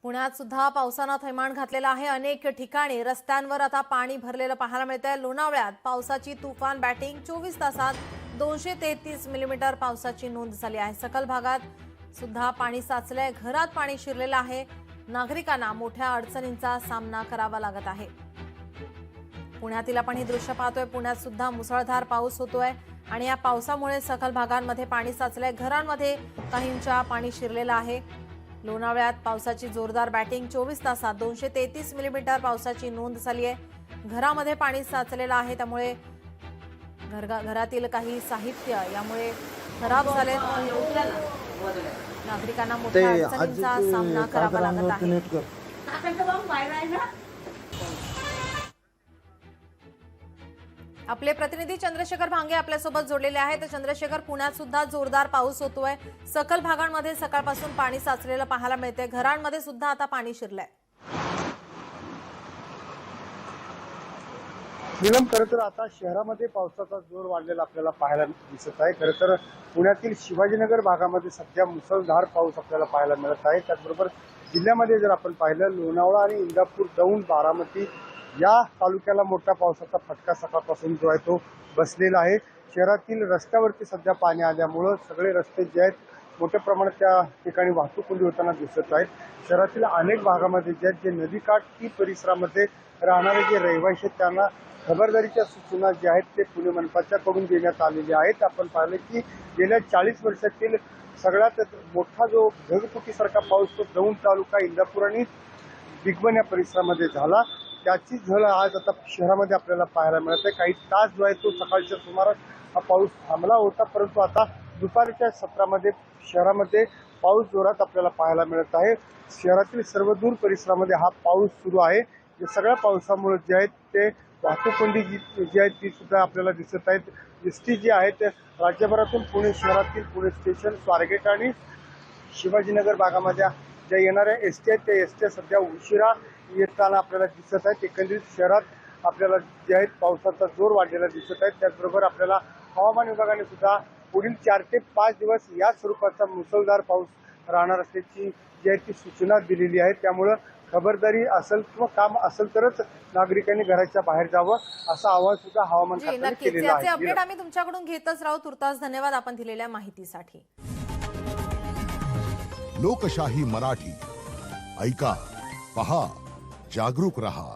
पुण्यात सुद्धा पावसानं थैमान घातलेलं आहे। अनेक ठिकाणी रस्त्यांवर आता पाणी भरलेलं पाहायला मिळतंय। लोणावळ्यात पावसाची तुफान बॅटिंग 24 तासात 233 मिलीमीटर पावसाची नोंद झाली आहे। सखल भागात सुद्धा पाणी साचलंय, घरात पाणी शिरलेलं आहे। नागरिकांना मोठ्या अडचणींचा सामना करावा लागत आहे। पुण्यातील आपण हे दृश्य पाहतोय। पुण्यात सुद्धा मुसळधार पाऊस होतोय आणि या पावसामुळे सखल भागांमध्ये पाणी साचलंय, घरांमध्ये काहींच्या पाणी शिरलेलं आहे। लोणावळ्यात पावसाची जोरदार बॅटिंग 24 तासात 233 मिलीमीटर पावसाची नोंद झाली आहे। घरामध्ये पाणी साचलेलं आहे, त्यामुळे घरातील काही साहित्य यामुळे खराब झाले। नागरिकांना मोठ्या अडचणींचा सामना करावा लागत आहे। आपले प्रतिनिधी चंद्रशेखर भांगे आपल्यासोबत जोडलेले आहेत। तर चंद्रशेखर, पुण्यात सुद्धा जोरदार पाऊस होतोय। सखल भागांमध्ये सकाळपासून पाणी साचलेलं पाहायला मिळतंय, घरांमध्ये सुद्धा आता पाणी शिरलंय। नीलम, खरं तर आता शहरामध्ये पावसाचा जोर वाढलेला आपल्याला पाहायला दिसत आहे। खरं तर पुण्यातील शिवाजीनगर भागामध्ये सध्या मुसळधार पाऊस आपल्याला पाहायला मिळत आहे। त्याचबरोबर जिल्ह्यामध्ये जर आपण पाहिलं, लोणावळा आणि इंदापूर, दौंड, बारामती या तालुक्याला मोठ्या पावसाचा फटका सकाळपासून जो आहे तो बसलेला आहे। शहरातील रस्त्यावरती सध्या पाणी आल्यामुळं सगळे रस्ते जे आहेत मोठ्या प्रमाणात त्या ठिकाणी वाहतूक कोंडी होताना दिसत आहेत। शहरातील अनेक भागामध्ये जे आहेत, जे नदीकाठी परिसरामध्ये राहणारे जे रहिवासी आहेत त्यांना खबरदारीच्या सूचना ज्या आहेत ते पुणे मनपाच्याकडून देण्यात आलेल्या आहेत। आपण पाहिलं की गेल्या 40 वर्षातील सगळ्यात मोठा जो ढगफुटीसारखा पाऊस तो दौंड तालुका, इंदापूर आणि बिगबन या परिसरामध्ये झाला। त्याची झळ आज आता शहरामध्ये आपल्याला पाहायला मिळत आहे। काही तास जो आहे तो सकाळच्या सुमारास हा पाऊस थांबला होता, परंतु आता दुपारच्या सत्रामध्ये शहरामध्ये पाऊस जोरात आपल्याला पाहायला मिळत आहे। शहरातील सर्वदूर परिसरामध्ये हा पाऊस सुरू आहे। या सगळ्या पावसामुळे जे आहेत ते वाहतूक कोंडी जी आहे ती सुद्धा आपल्याला दिसत आहेत। एसटी जी आहेत राज्यभरातून पुणे शहरातील पुणे स्टेशन, स्वारगेट आणि शिवाजीनगर भागामध्ये ज्या येणाऱ्या एसटी आहेत त्या एसटी सध्या उशिरा येताना आपल्याला दिसत आहेत। एकंदरीत शहरात आपल्याला जे आहेत पावसाचा जोर वाढलेला दिसत आहे। त्याचबरोबर आपल्याला हवामान विभागाने सुद्धा पुढील 4 ते 5 दिवस या स्वरूपाचा मुसळधार पाऊस राहणार असल्याची जी आहे ती सूचना दिलेली आहे। त्यामुळे खबरदारी असेल किंवा काम असेल तरच नागरिकांनी घराच्या बाहेर जावं असं आवाहन सुद्धा हवामान खात्याने केलेलं आहे। अपडेट आम्ही तुमच्याकडून घेतच राहू। तुर्तास धन्यवाद आपण दिलेल्या माहितीसाठी। लोकशाही मराठी ऐका, पहा, जागरूक रहा।